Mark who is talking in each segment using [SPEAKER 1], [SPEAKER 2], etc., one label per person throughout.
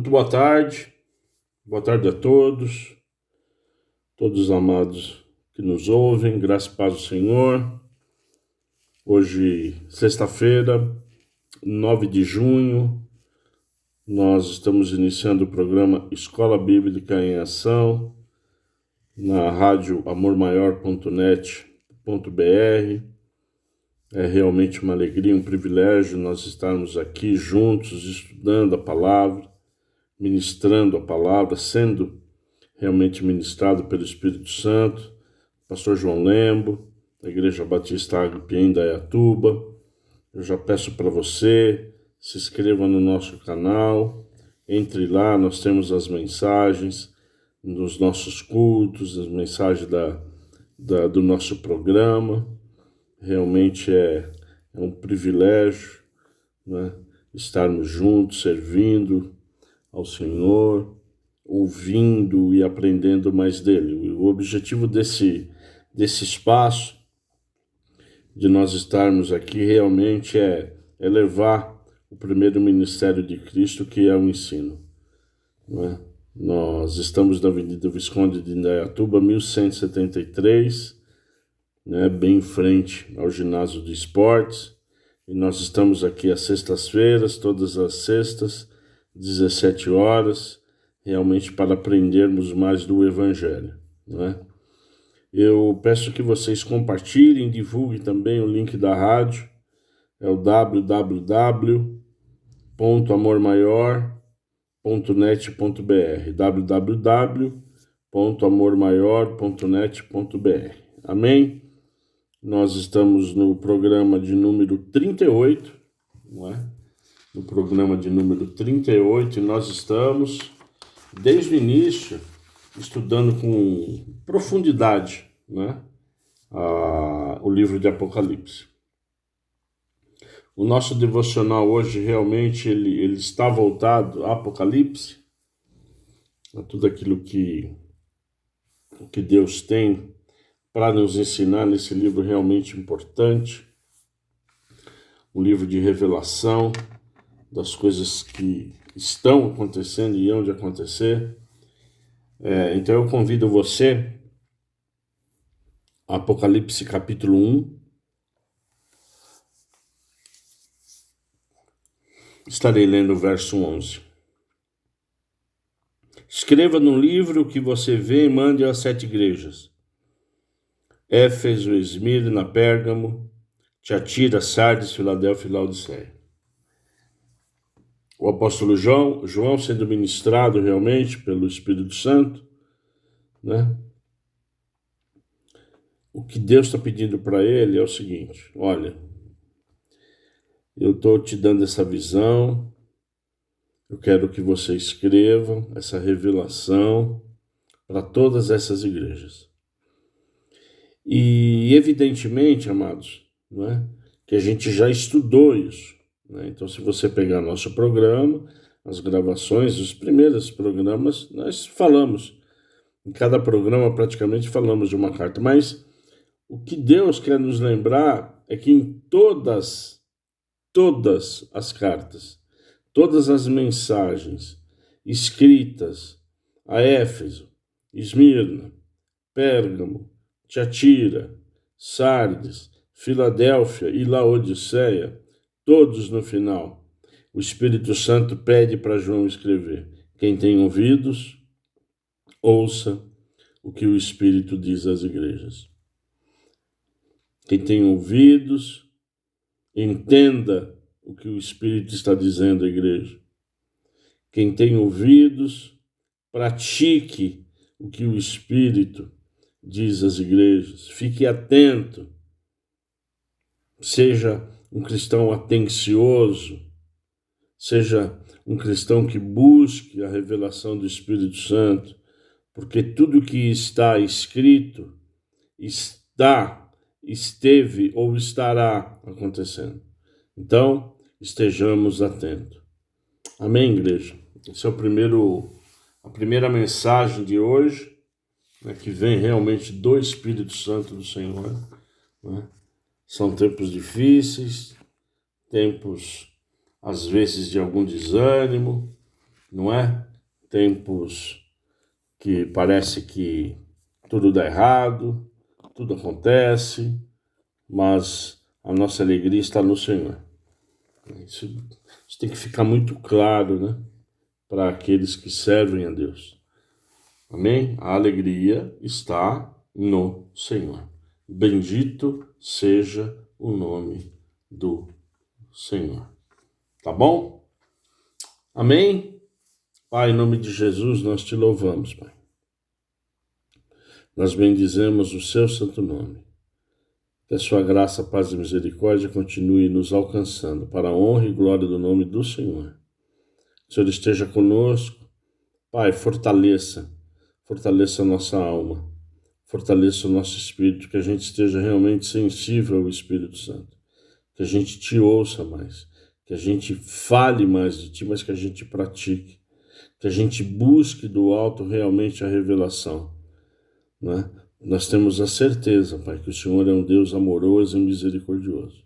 [SPEAKER 1] Muito boa tarde a todos os amados que nos ouvem, graça e paz do Senhor. Hoje, sexta-feira, 9 de junho, nós estamos iniciando o programa Escola Bíblica em Ação, na rádio amormaior.net.br. É realmente uma alegria, um privilégio nós estarmos aqui juntos, estudando a palavra, ministrando a palavra, sendo realmente ministrado pelo Espírito Santo. Pastor João Lembo, da Igreja Batista Ágape em Indaiatuba. Eu já peço para você, se inscreva no nosso canal, entre lá, nós temos as mensagens dos nossos cultos, as mensagens do nosso programa. Realmente é um privilégio, né, estarmos juntos, servindo ao Senhor, ouvindo e aprendendo mais dele. O objetivo desse espaço, de nós estarmos aqui, realmente é levar o primeiro ministério de Cristo, que é o ensino. Né? Nós estamos na Avenida Visconde de Indaiatuba, 1173, né, bem em frente ao ginásio de esportes, e nós estamos aqui às sextas-feiras, todas as sextas, 17 horas, realmente para aprendermos mais do Evangelho, né? Eu peço que vocês compartilhem, divulguem também o link da rádio, é o www.amormaior.net.br, www.amormaior.net.br. Amém? Nós estamos no programa de número 38, não é? No programa de número 38, e nós estamos, desde o início, estudando com profundidade, né, o livro de Apocalipse. O nosso devocional hoje, realmente, ele está voltado a Apocalipse, a tudo aquilo que Deus tem para nos ensinar nesse livro realmente importante, um livro de revelação das coisas que estão acontecendo e hão de acontecer. Então eu convido você, Apocalipse capítulo 1, estarei lendo o verso 11. Escreva no livro o que você vê e mande às 7 igrejas: Éfeso, Esmirna, Pérgamo, Tiatira, Sardes, Filadélfia e Laodiceia. O apóstolo João sendo ministrado realmente pelo Espírito Santo, né? O que Deus está pedindo para ele é o seguinte: olha, eu estou te dando essa visão, eu quero que você escreva essa revelação para todas essas igrejas. E evidentemente, amados, né, que a gente já estudou isso, né? Então, se você pegar nosso programa, as gravações, os primeiros programas, nós falamos, em cada programa praticamente falamos de uma carta, mas o que Deus quer nos lembrar é que em todas as cartas, todas as mensagens escritas a Éfeso, Esmirna, Pérgamo, Tiatira, Sardes, Filadélfia e Laodiceia, todos no final, o Espírito Santo pede para João escrever: quem tem ouvidos, ouça o que o Espírito diz às igrejas. Quem tem ouvidos, entenda o que o Espírito está dizendo à igreja. Quem tem ouvidos, pratique o que o Espírito diz às igrejas. Fique atento. Seja um cristão atencioso. Seja um cristão que busque a revelação do Espírito Santo. Porque tudo que está escrito esteve ou estará acontecendo. Então, estejamos atentos. Amém, igreja? Esse é a primeira mensagem de hoje, né, que vem realmente do Espírito Santo do Senhor, né? São tempos difíceis, tempos, às vezes, de algum desânimo, não é? Tempos que parece que tudo dá errado, tudo acontece, mas a nossa alegria está no Senhor. Isso tem que ficar muito claro, né? Para aqueles que servem a Deus. Amém? A alegria está no Senhor. Bendito seja o nome do Senhor. Tá bom? Amém? Pai, em nome de Jesus, nós te louvamos, Pai. Nós bendizemos o seu santo nome. Que a sua graça, paz e misericórdia continue nos alcançando para a honra e glória do nome do Senhor. Que o Senhor esteja conosco. Pai, fortaleça a nossa alma, fortaleça o nosso espírito, que a gente esteja realmente sensível ao Espírito Santo, que a gente te ouça mais, que a gente fale mais de ti, mas que a gente pratique, que a gente busque do alto realmente a revelação, né? Nós temos a certeza, Pai, que o Senhor é um Deus amoroso e misericordioso.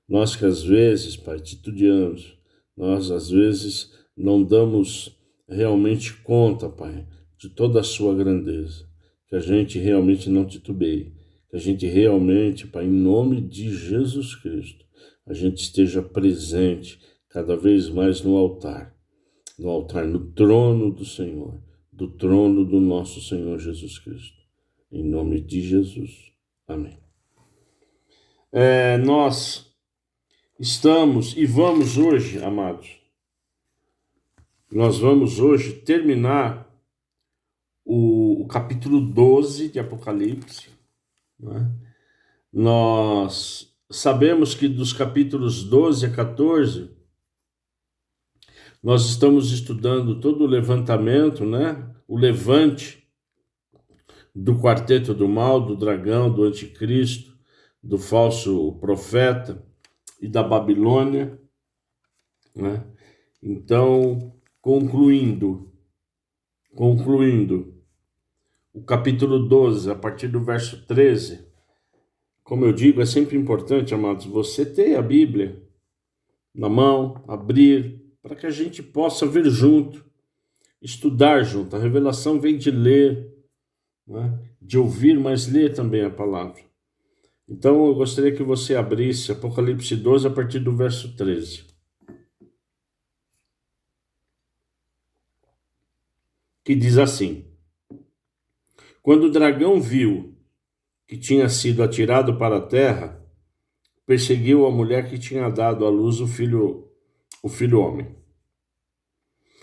[SPEAKER 1] Nós que às vezes, Pai, titubeamos, nós às vezes não damos realmente conta, Pai, de toda a sua grandeza, que a gente realmente não titubeie, que a gente realmente, Pai, em nome de Jesus Cristo, a gente esteja presente cada vez mais no altar, no trono do Senhor, do trono do nosso Senhor Jesus Cristo. Em nome de Jesus. Amém. Nós estamos e vamos hoje, amados, nós vamos hoje terminar o capítulo 12 de Apocalipse, né? Nós sabemos que dos capítulos 12 a 14, nós estamos estudando todo o levantamento, né? O levante do quarteto do mal, do dragão, do anticristo, do falso profeta e da Babilônia, né? Então, concluindo, o capítulo 12, a partir do verso 13, como eu digo, é sempre importante, amados, você ter a Bíblia na mão, abrir, para que a gente possa ver junto, estudar junto. A revelação vem de ler, né? De ouvir, mas ler também a palavra. Então, eu gostaria que você abrisse Apocalipse 12, a partir do verso 13. Que diz assim: Quando o dragão viu que tinha sido atirado para a terra, perseguiu a mulher que tinha dado à luz o filho homem.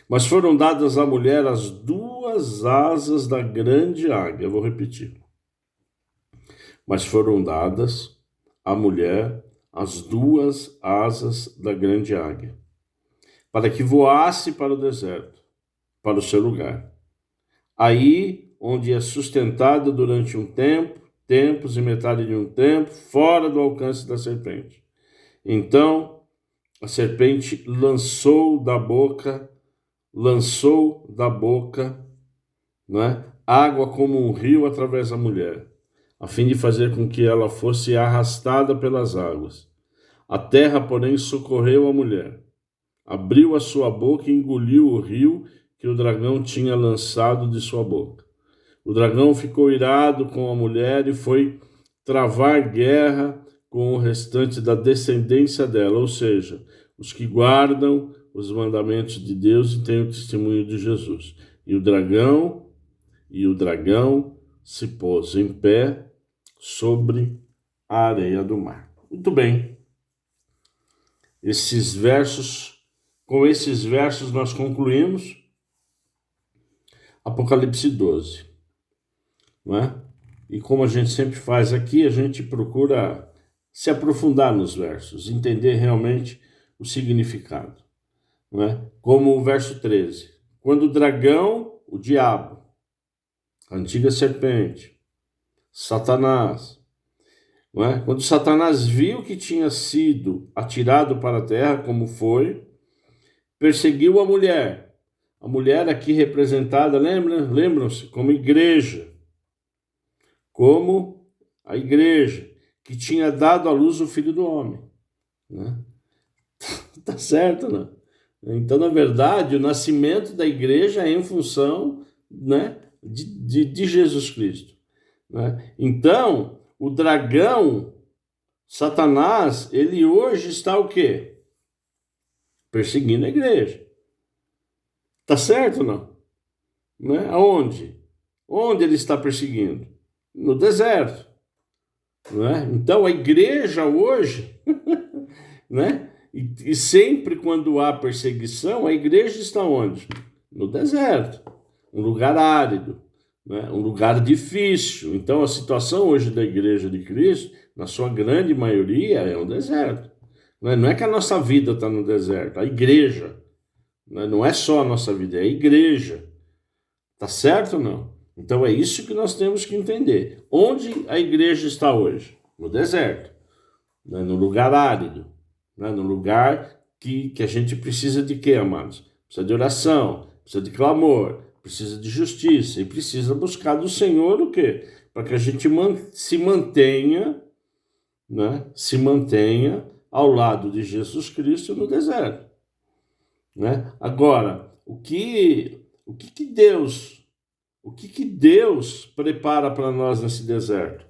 [SPEAKER 1] Mas foram dadas à mulher as duas asas da grande águia. Eu vou repetir. Mas foram dadas à mulher as duas asas da grande águia, para que voasse para o deserto, para o seu lugar. Aí, onde é sustentada durante um tempo, tempos e metade de um tempo, fora do alcance da serpente. Então, a serpente lançou da boca, né, água como um rio através da mulher, a fim de fazer com que ela fosse arrastada pelas águas. A terra, porém, socorreu a mulher. Abriu a sua boca e engoliu o rio que o dragão tinha lançado de sua boca. O dragão ficou irado com a mulher e foi travar guerra com o restante da descendência dela, ou seja, os que guardam os mandamentos de Deus e têm o testemunho de Jesus. E o dragão se pôs em pé sobre a areia do mar. Muito bem. Com esses versos nós concluímos Apocalipse 12. Não é? E como a gente sempre faz aqui, a gente procura se aprofundar nos versos, entender realmente o significado. Não é? Como o verso 13. Quando o dragão, o diabo, a antiga serpente, Satanás, não é? Quando Satanás viu que tinha sido atirado para a terra, como foi, perseguiu a mulher. A mulher aqui representada, lembram-se, como igreja. Como a igreja que tinha dado à luz o Filho do Homem. Né? Tá certo, né? Então, na verdade, o nascimento da igreja é em função, né, de Jesus Cristo, né? Então, o dragão, Satanás, ele hoje está o quê? Perseguindo a igreja. Tá certo ou não? Né? Aonde? Onde ele está perseguindo? No deserto. Né? Então, a igreja hoje, né? E sempre quando há perseguição, a igreja está onde? No deserto, um lugar árido, né? Um lugar difícil. Então, a situação hoje da igreja de Cristo, na sua grande maioria, é um deserto. Não é que a nossa vida está no deserto, a igreja. Não é só a nossa vida, é a igreja. Tá certo ou não? Então, é isso que nós temos que entender. Onde a igreja está hoje? No deserto, né? No lugar árido. No lugar que a gente precisa de quê, amados? Precisa de oração, precisa de clamor, precisa de justiça e precisa buscar do Senhor o quê? Para que a gente se mantenha, né? Se mantenha ao lado de Jesus Cristo no deserto, né? Agora, o que Deus prepara para nós nesse deserto?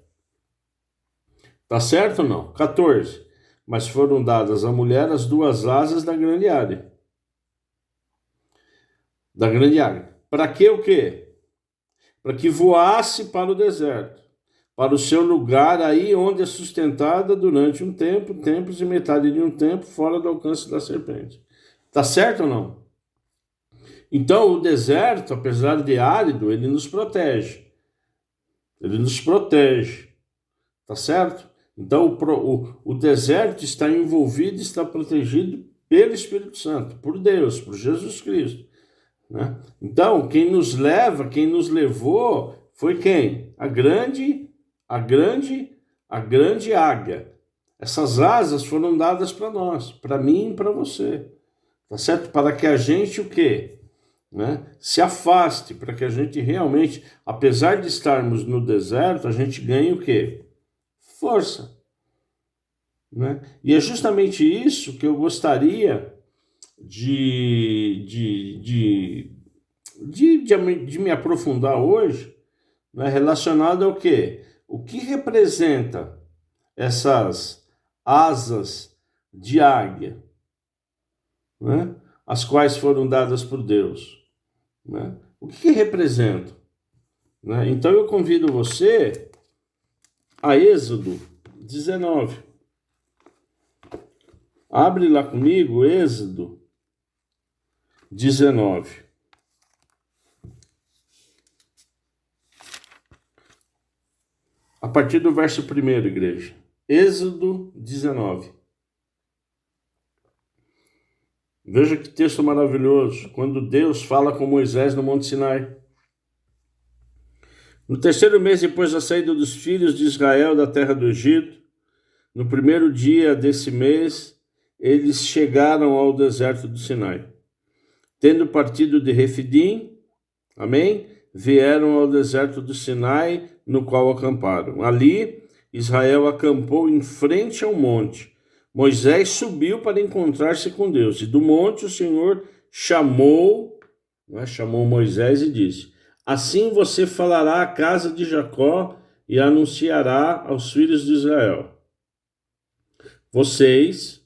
[SPEAKER 1] Tá certo ou não? 14. Mas foram dadas à mulher as duas asas da grande águia. Da grande águia. Para que o quê? Para que voasse para o deserto, para o seu lugar aí onde é sustentada durante um tempo, tempos e metade de um tempo, fora do alcance da serpente. Tá certo ou não? Então, o deserto, apesar de árido, ele nos protege. Ele nos protege. Tá certo? Então, o deserto está envolvido, está protegido pelo Espírito Santo, por Deus, por Jesus Cristo, né? Então, quem nos levou foi quem? A grande águia. Essas asas foram dadas para nós, para mim e para você, tá certo? Para que a gente o quê? Né? Se afaste, para que a gente realmente, apesar de estarmos no deserto, a gente ganhe o quê? Força, né? E é justamente isso que eu gostaria de me aprofundar hoje, né? Relacionado ao quê? O que representa essas asas de águia, né? As quais foram dadas por Deus, né? O que representam? Né? Então eu convido você a Êxodo 19. Abre lá comigo, Êxodo 19. A partir do verso 1, igreja. Êxodo 19. Veja que texto maravilhoso, quando Deus fala com Moisés no Monte Sinai. No terceiro mês depois da saída dos filhos de Israel da terra do Egito, no primeiro dia desse mês, eles chegaram ao deserto do Sinai. Tendo partido de Refidim, amém? Vieram ao deserto do Sinai, no qual acamparam. Ali, Israel acampou em frente ao monte. Moisés subiu para encontrar-se com Deus. E do monte o Senhor chamou Moisés e disse: assim você falará à casa de Jacó e anunciará aos filhos de Israel. Vocês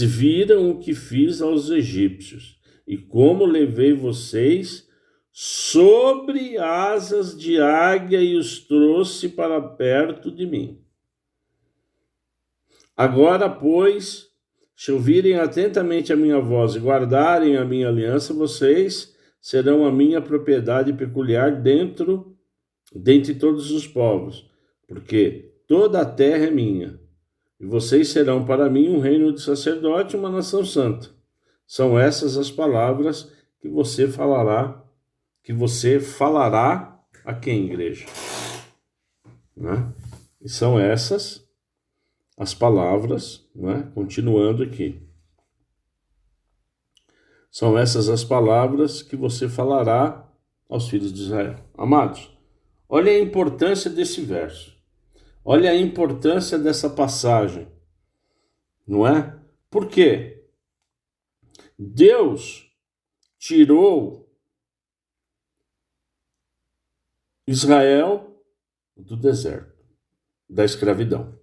[SPEAKER 1] viram o que fiz aos egípcios e como levei vocês sobre asas de águia e os trouxe para perto de mim. Agora, pois, se ouvirem atentamente a minha voz e guardarem a minha aliança, vocês serão a minha propriedade peculiar dentre todos os povos, porque toda a terra é minha. E vocês serão para mim um reino de sacerdote e uma nação santa. São essas as palavras que você falará a quem, igreja? Né? E são essas as palavras, né? Continuando aqui. São essas as palavras que você falará aos filhos de Israel. Amados, olha a importância desse verso. Olha a importância dessa passagem, não é? Por quê? Deus tirou Israel do deserto, da escravidão.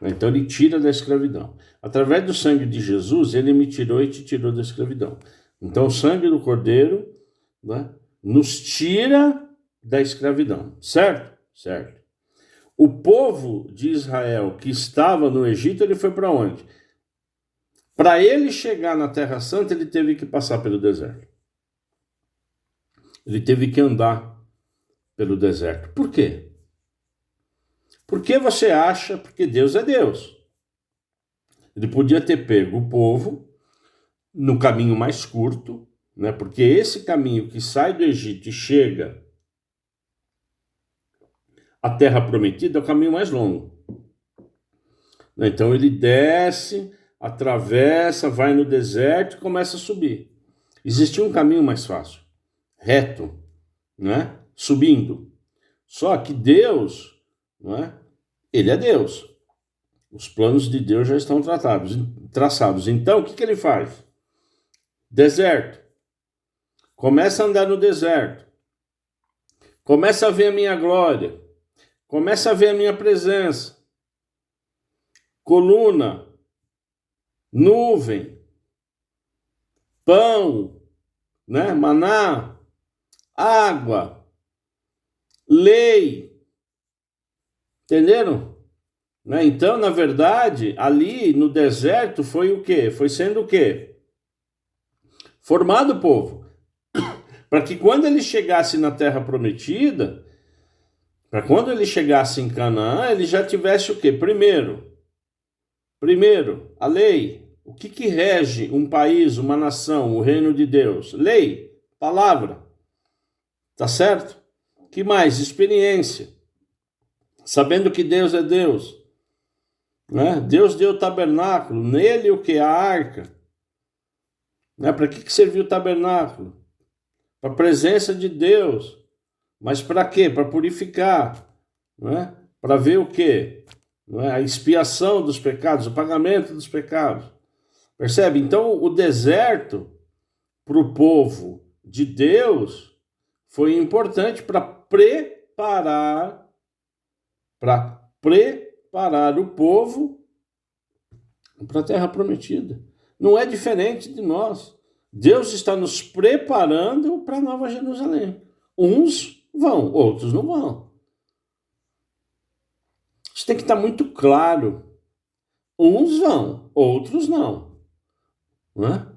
[SPEAKER 1] Então ele tira da escravidão. Através do sangue de Jesus, ele me tirou e te tirou da escravidão. Então o sangue do Cordeiro, né, nos tira da escravidão, certo? Certo. O povo de Israel que estava no Egito, ele foi para onde? Para ele chegar na Terra Santa, ele teve que passar pelo deserto. Ele teve que andar pelo deserto. Por quê? Por que você acha? Porque Deus é Deus. Ele podia ter pego o povo no caminho mais curto, né? Porque esse caminho que sai do Egito e chega à Terra Prometida é o caminho mais longo. Então ele desce, atravessa, vai no deserto e começa a subir. Existia um caminho mais fácil, reto, né? Subindo. Só que Deus, né? Ele é Deus. Os planos de Deus já estão traçados. Então, o que ele faz? Deserto. Começa a andar no deserto. Começa a ver a minha glória. Começa a ver a minha presença. Coluna, nuvem, pão, né? Maná, água, lei. Entenderam? Né? Então, na verdade, ali no deserto foi o quê? Foi sendo o quê? Formado o povo. Para que quando ele chegasse na Terra Prometida, para quando ele chegasse em Canaã, ele já tivesse o quê? Primeiro, a lei. O que rege um país, uma nação, o reino de Deus? Lei, palavra. Tá certo? Que mais? Experiência. Sabendo que Deus é Deus. Né? Deus deu o tabernáculo, nele o que? A arca. Né? Para que serviu o tabernáculo? Para a presença de Deus. Mas para quê? Para purificar. Né? Para ver o quê? Né? A expiação dos pecados, o pagamento dos pecados. Percebe? Então o deserto para o povo de Deus foi importante para preparar o povo para a Terra Prometida. Não é diferente de nós. Deus está nos preparando para a Nova Jerusalém. Uns vão, outros não vão. Isso tem que estar muito claro. Uns vão, outros não. Né?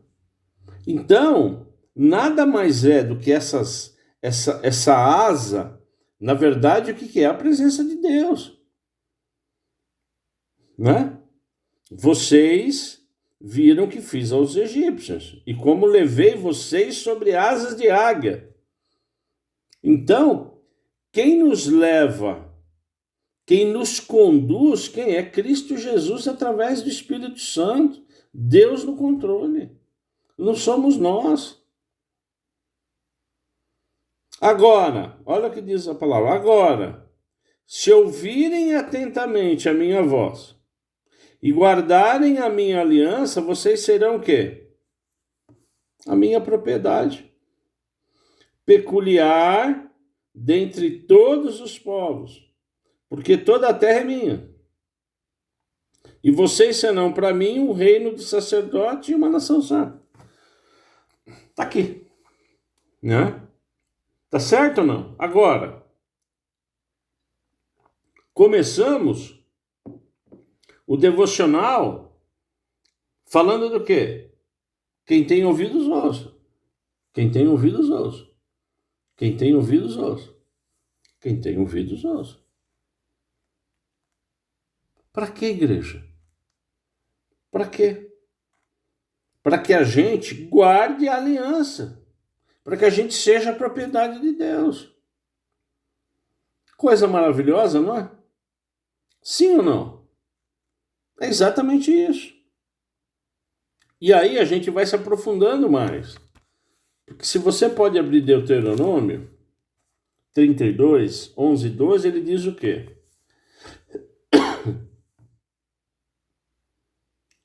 [SPEAKER 1] Então, nada mais é do que essa asa. Na verdade, o que é? A presença de Deus. Né? Vocês viram que fiz aos egípcios, e como levei vocês sobre asas de águia. Então, quem nos leva, quem nos conduz, quem é? Cristo Jesus através do Espírito Santo. Deus no controle. Não somos nós. Agora, olha o que diz a palavra. Agora, se ouvirem atentamente a minha voz e guardarem a minha aliança, vocês serão o quê? A minha propriedade peculiar dentre todos os povos, porque toda a terra é minha. E vocês serão para mim um reino de sacerdote e uma nação santa. Está aqui. Né? Tá certo ou não? Agora, começamos o devocional falando do quê? Quem tem ouvidos ouça. Quem tem ouvidos ouça. Quem tem ouvidos ouça. Quem tem ouvidos ouça. Para que, igreja? Para quê? Para que a gente guarde a aliança. Para que a gente seja a propriedade de Deus. Coisa maravilhosa, não é? Sim ou não? É exatamente isso. E aí a gente vai se aprofundando mais. Porque se você pode abrir Deuteronômio 32, 11 e 12, ele diz o quê?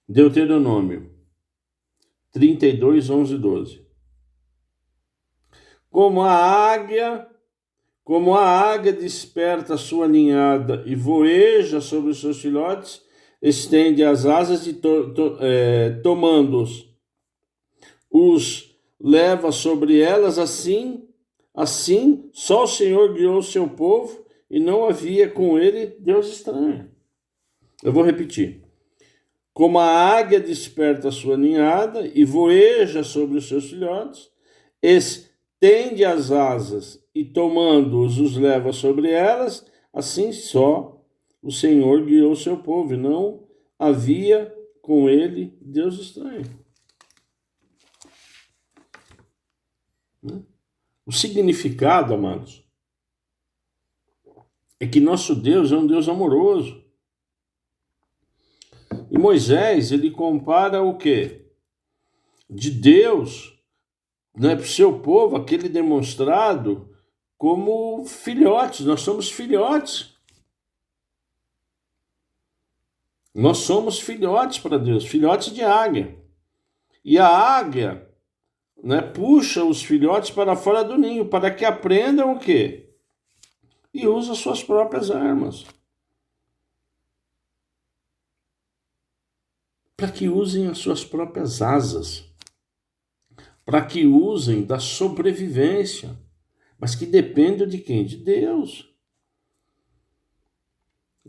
[SPEAKER 1] Deuteronômio 32, 11 e 12. Como a águia desperta a sua ninhada e voeja sobre os seus filhotes, estende as asas e tomando-os, os leva sobre elas, assim só o Senhor guiou o seu povo e não havia com ele Deus estranho. Eu vou repetir. Como a águia desperta a sua ninhada e voeja sobre os seus filhotes, estende as asas e tomando-os, os leva sobre elas, assim só o Senhor guiou o seu povo e não havia com ele Deus estranho. O significado, amados, é que nosso Deus é um Deus amoroso. E Moisés, ele compara o quê? De Deus, né, para o seu povo, aquele demonstrado como filhotes. Nós somos filhotes. Nós somos filhotes para Deus, filhotes de águia. E a águia, né, puxa os filhotes para fora do ninho, para que aprendam o quê? E usa suas próprias armas. Para que usem as suas próprias asas. Para que usem da sobrevivência. Mas que dependam de quem? De Deus.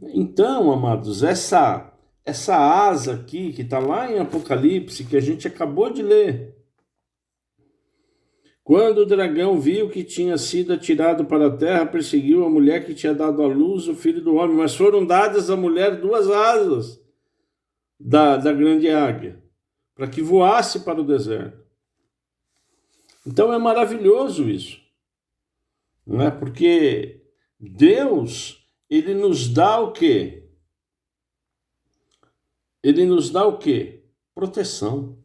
[SPEAKER 1] Então, amados, essa asa aqui, que está lá em Apocalipse, que a gente acabou de ler. Quando o dragão viu que tinha sido atirado para a terra, perseguiu a mulher que tinha dado à luz o filho do homem, mas foram dadas à mulher 2 asas da grande águia, para que voasse para o deserto. Então é maravilhoso isso, não é? Porque Deus, ele nos dá o quê? Ele nos dá o quê? Proteção.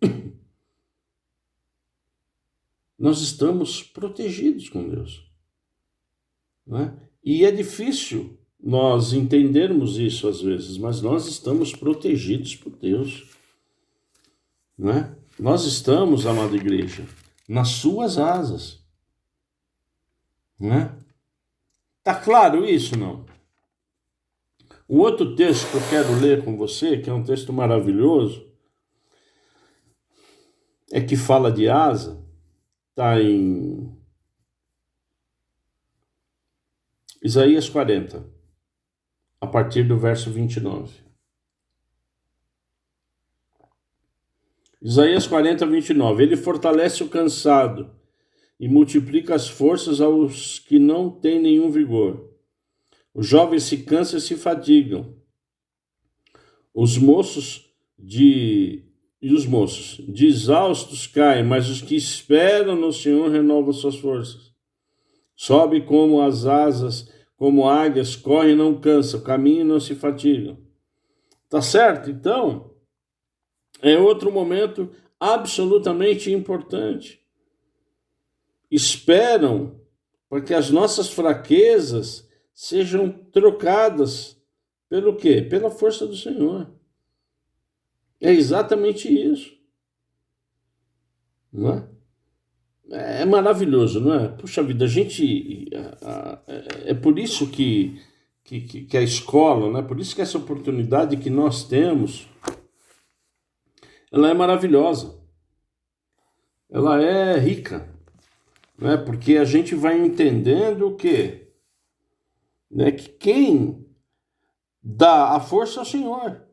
[SPEAKER 1] Nós estamos protegidos com Deus, não é? E é difícil nós entendermos isso às vezes, mas nós estamos protegidos por Deus, não é? Nós estamos, amada igreja, nas suas asas, não é? Tá claro isso, não? O outro texto que eu quero ler com você, que é um texto maravilhoso, é que fala de asa, está em Isaías 40, a partir do verso 29. Isaías 40, 29. Ele fortalece o cansado e multiplica as forças aos que não têm nenhum vigor. Os jovens se cansam e se fatigam. Os moços de exaustos caem, mas os que esperam no Senhor renovam suas forças. Sobe como as asas, como águias, correm e não cansam, caminham e não se fatigam. Tá certo? Então, é outro momento absolutamente importante. Esperam para que as nossas fraquezas sejam trocadas pelo quê? Pela força do Senhor. É exatamente isso. Não é? É maravilhoso, não é? Puxa vida, a gente... É por isso que a escola, né? Por isso que essa oportunidade que nós temos, ela é maravilhosa. Ela é rica, né? Porque a gente vai entendendo o quê? Né? Que quem dá a força é o Senhor.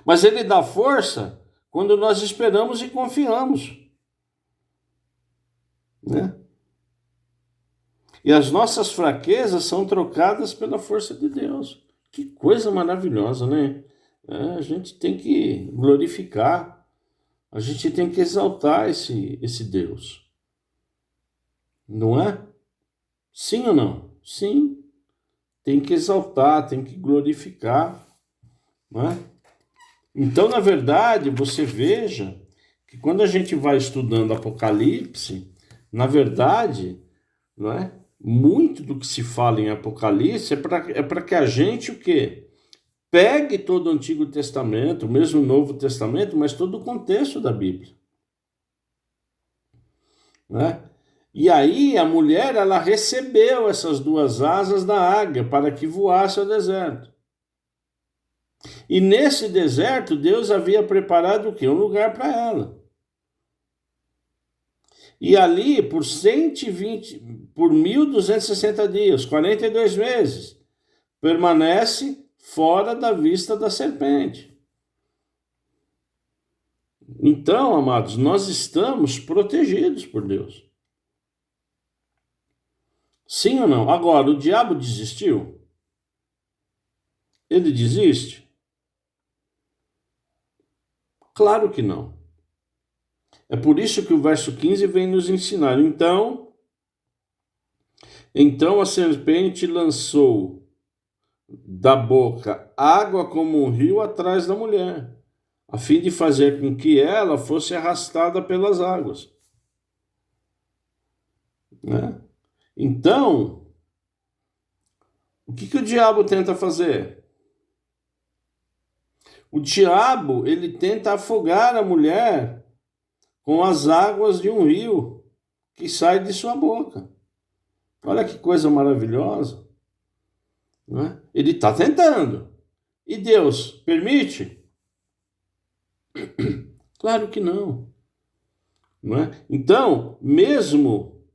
[SPEAKER 1] Mas Ele dá força quando nós esperamos e confiamos, né? E as nossas fraquezas são trocadas pela força de Deus. Que coisa maravilhosa, né? A gente tem que glorificar, a gente tem que exaltar esse Deus. Não é? Sim ou não? Sim. Tem que exaltar, tem que glorificar, não é? Então, na verdade, você veja que quando a gente vai estudando Apocalipse, na verdade, não é? Muito do que se fala em Apocalipse é para que a gente o quê? Pegue todo o Antigo Testamento, mesmo o Novo Testamento, mas todo o contexto da Bíblia. Né? E aí a mulher, ela recebeu essas duas asas da águia para que voasse ao deserto. E nesse deserto, Deus havia preparado o quê? Um lugar para ela. E ali, por 1.260 dias, 42 meses, permanece fora da vista da serpente. Então, amados, nós estamos protegidos por Deus. Sim ou não? Agora, o diabo desistiu? Ele desiste? Claro que não. É por isso que o verso 15 vem nos ensinar. Então a serpente lançou da boca água como um rio atrás da mulher, a fim de fazer com que ela fosse arrastada pelas águas. Né? Então, o que o diabo tenta fazer? O diabo, ele tenta afogar a mulher com as águas de um rio que sai de sua boca. Olha que coisa maravilhosa. Né? Ele está tentando. E Deus permite? Claro que não. Não é? Então, mesmo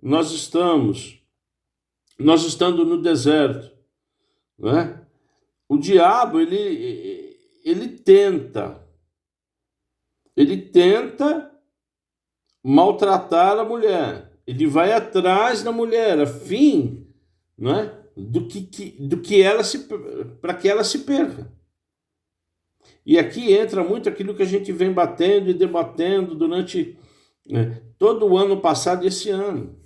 [SPEAKER 1] nós estando no deserto, né? O diabo ele tenta maltratar a mulher. Ele vai atrás da mulher a fim, né, para que ela se perca. E aqui entra muito aquilo que a gente vem batendo e debatendo durante, né, todo o ano passado e esse ano.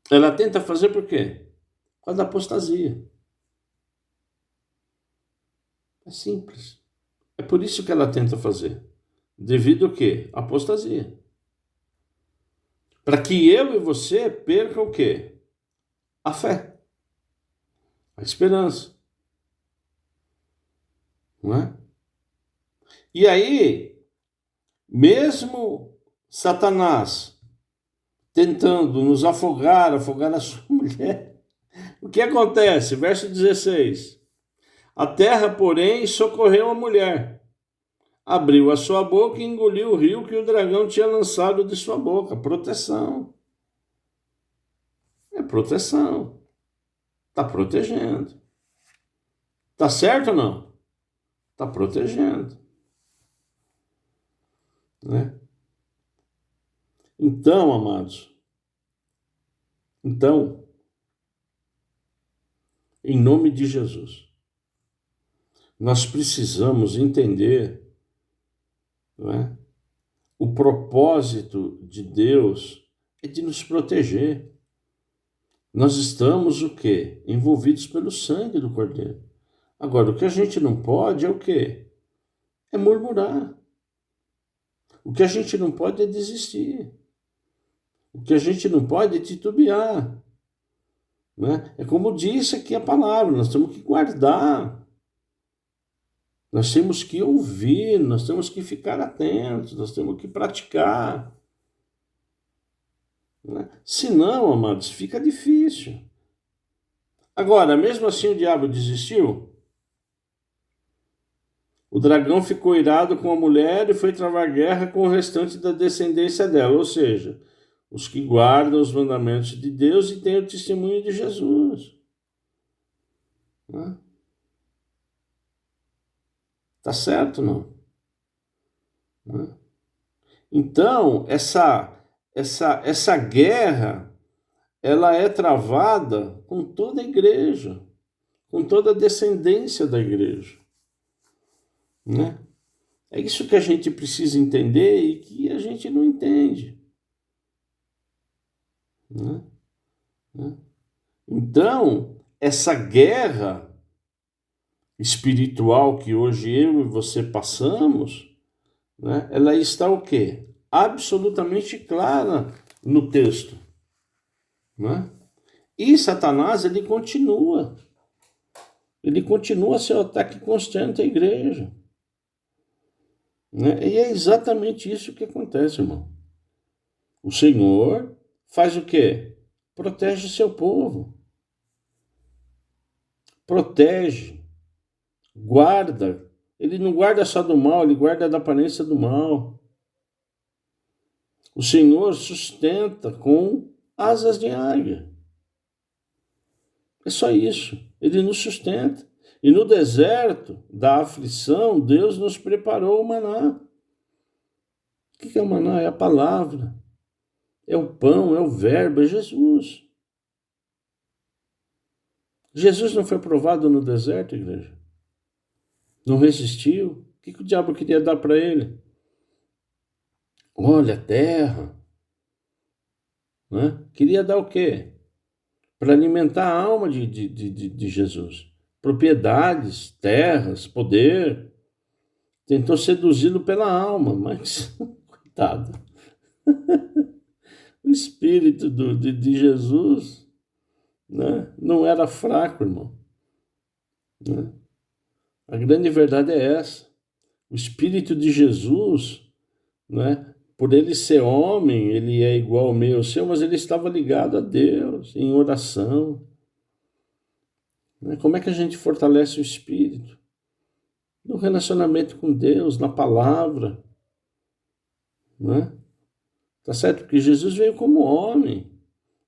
[SPEAKER 1] Ela tenta fazer por quê? Por causa da apostasia. É simples. É por isso que ela tenta fazer. Devido ao quê? Apostasia. Para que eu e você perca o quê? A fé. A esperança. Não é? E aí, mesmo Satanás tentando nos afogar a sua mulher, o que acontece? Verso 16. A terra, porém, socorreu a mulher. Abriu a sua boca e engoliu o rio que o dragão tinha lançado de sua boca. Proteção. É proteção. Está protegendo. Está certo ou não? Está protegendo. Né? Então, amados, em nome de Jesus, nós precisamos entender, não é? O propósito de Deus é de nos proteger. Nós estamos o quê? Envolvidos pelo sangue do Cordeiro. Agora, o que a gente não pode é o quê? É murmurar. O que a gente não pode é desistir. O que a gente não pode é titubear. Né? É como disse aqui a palavra, nós temos que guardar. Nós temos que ouvir, nós temos que ficar atentos, nós temos que praticar. Né? Senão, amados, fica difícil. Agora, mesmo assim o diabo desistiu? O dragão ficou irado com a mulher e foi travar guerra com o restante da descendência dela, ou seja, os que guardam os mandamentos de Deus e têm o testemunho de Jesus. Tá certo, não? Então, essa guerra, ela é travada com toda a igreja, com toda a descendência da igreja. Né? É isso que a gente precisa entender e que a gente não entende. Né? Então, essa guerra espiritual que hoje eu e você passamos, né, ela está o quê? Absolutamente clara no texto. Né? E Satanás, ele continua. Ele continua seu ataque constante à igreja. Né? E é exatamente isso que acontece, irmão. O Senhor faz o quê? Protege seu povo. Protege, guarda. Ele não guarda só do mal, ele guarda da aparência do mal. O Senhor sustenta com asas de águia. É só isso. Ele nos sustenta. E no deserto da aflição, Deus nos preparou o maná. O que é o maná? É a palavra. É o pão, é o verbo, é Jesus. Jesus não foi provado no deserto, igreja? Não resistiu? O que o diabo queria dar para ele? Olha, terra. Né? Queria dar o quê? Para alimentar a alma de Jesus. Propriedades, terras, poder. Tentou seduzi-lo pela alma, mas, coitado. O espírito de Jesus, né, não era fraco, irmão. Né? A grande verdade é essa. O espírito de Jesus, né, por ele ser homem, ele é igual ao meu, ao seu, mas ele estava ligado a Deus, em oração. Né? Como é que a gente fortalece o espírito? No relacionamento com Deus, na palavra. Né? Tá certo? Porque Jesus veio como homem.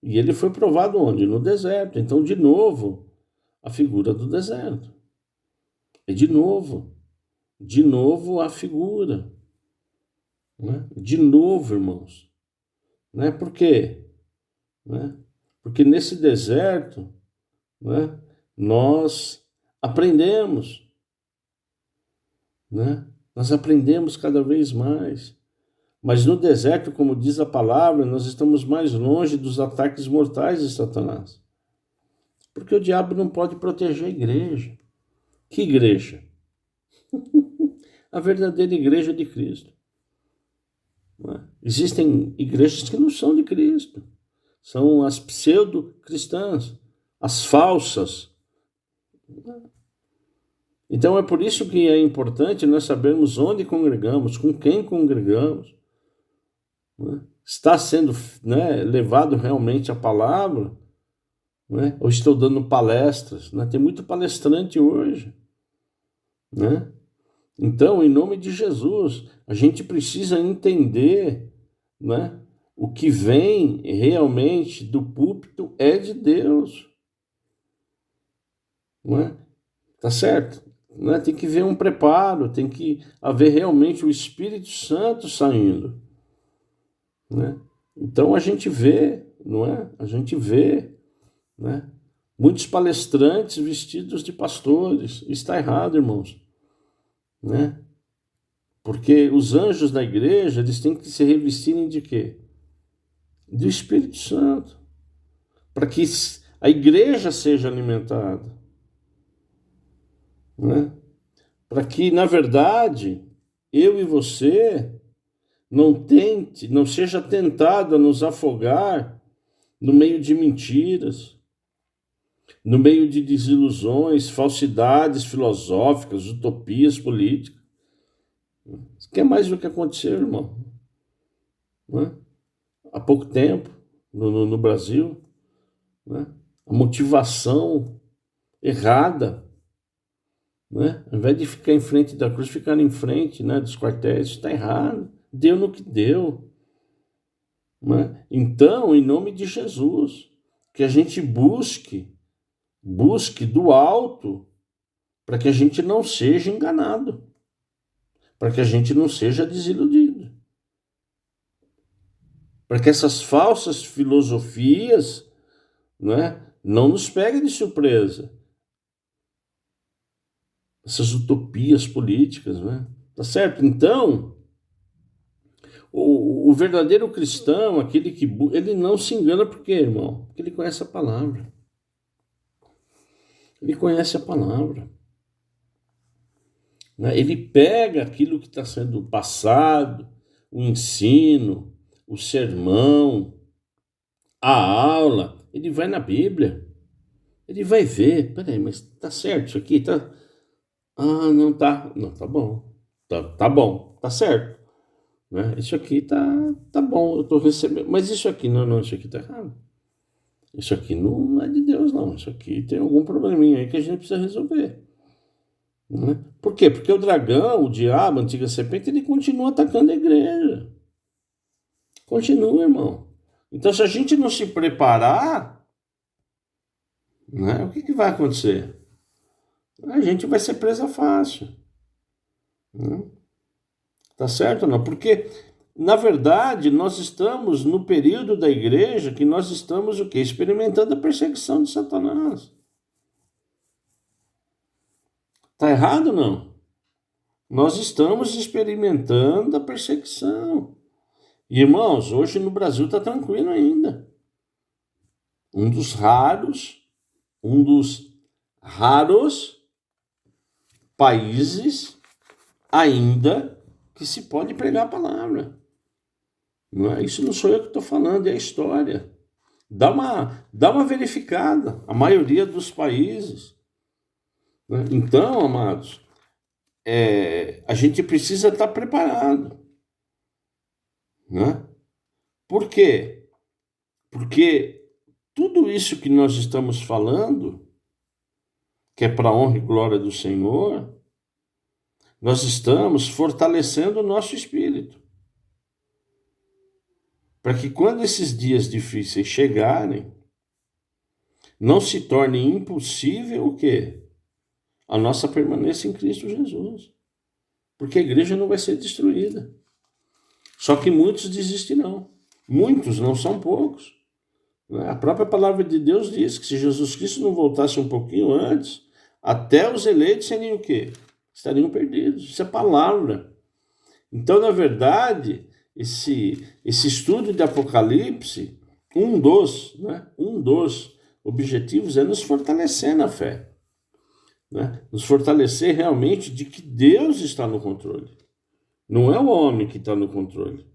[SPEAKER 1] E ele foi provado onde? No deserto. Então, de novo, a figura do deserto. E de novo a figura. Né? De novo, irmãos. Né? Por quê? Né? Porque nesse deserto, né, nós aprendemos. Né? Nós aprendemos cada vez mais. Mas no deserto, como diz a palavra, nós estamos mais longe dos ataques mortais de Satanás. Porque o diabo não pode proteger a igreja. Que igreja? A verdadeira igreja de Cristo. Existem igrejas que não são de Cristo. São as pseudo-cristãs, as falsas. Então é por isso que é importante nós sabermos onde congregamos, com quem congregamos. Está sendo, né, levado realmente a palavra? Né? Ou estou dando palestras? Né? Tem muito palestrante hoje. Né? Então, em nome de Jesus, a gente precisa entender, né, o que vem realmente do púlpito é de Deus. Não é? Tá certo? Né? Tem que ver um preparo, tem que haver realmente o Espírito Santo saindo. Né? Então a gente vê, não é? A gente vê, né, muitos palestrantes vestidos de pastores. Está errado, irmãos. Né? Porque os anjos da igreja, eles têm que se revestirem de quê? Do Espírito Santo. Para que a igreja seja alimentada. Né? Para que, na verdade, eu e você não seja tentado a nos afogar no meio de mentiras, no meio de desilusões, falsidades filosóficas, utopias políticas. Isso que é mais do que aconteceu, irmão. Né? Há pouco tempo, no Brasil, né? A motivação errada, né? Ao invés de ficar em frente da cruz, ficar em frente, né, dos quartéis, isso está errado. Deu no que deu. Né? Então, em nome de Jesus, que a gente busque do alto, para que a gente não seja enganado, para que a gente não seja desiludido, para que essas falsas filosofias, né, não nos peguem de surpresa. Essas utopias políticas, né? Tá certo? Então, o verdadeiro cristão, aquele que ele não se engana, por quê, irmão? Porque ele conhece a palavra. Ele conhece a palavra. Né? Ele pega aquilo que está sendo passado, o ensino, o sermão, a aula, ele vai na Bíblia. ele vai ver, peraí, mas tá certo isso aqui? Tá... Ah, não tá. Não, tá bom. Tá bom, tá certo. Né? Isso aqui tá bom, eu tô recebendo. Mas isso aqui, não, isso aqui tá errado. Isso aqui não é de Deus, não. Isso aqui tem algum probleminha aí que a gente precisa resolver. Né? Por quê? Porque o dragão, o diabo, a antiga serpente, ele continua atacando a igreja. Continua, irmão. Então, se a gente não se preparar, né, o que vai acontecer? A gente vai ser presa fácil. Né? Tá certo ou não? Porque, na verdade, nós estamos no período da igreja que nós estamos o quê? Experimentando a perseguição de Satanás. Tá errado ou não? Nós estamos experimentando a perseguição. E, irmãos, hoje no Brasil está tranquilo ainda. Um dos raros países ainda que se pode pregar a palavra. Não é? Isso não sou eu que estou falando, é a história. Dá uma verificada. A maioria dos países. Né? Então, amados, a gente precisa estar preparado. Né? Por quê? Porque tudo isso que nós estamos falando, que é para a honra e glória do Senhor, nós estamos fortalecendo o nosso espírito. Para que quando esses dias difíceis chegarem, não se torne impossível o quê? A nossa permanência em Cristo Jesus. Porque a igreja não vai ser destruída. Só que muitos desistirão. Muitos, não são poucos. A própria palavra de Deus diz que se Jesus Cristo não voltasse um pouquinho antes, até os eleitos seriam o quê? Estariam perdidos. Isso é palavra. Então, na verdade, esse estudo de Apocalipse, um dos objetivos é nos fortalecer na fé. Né? Nos fortalecer realmente de que Deus está no controle. Não é o homem que está no controle.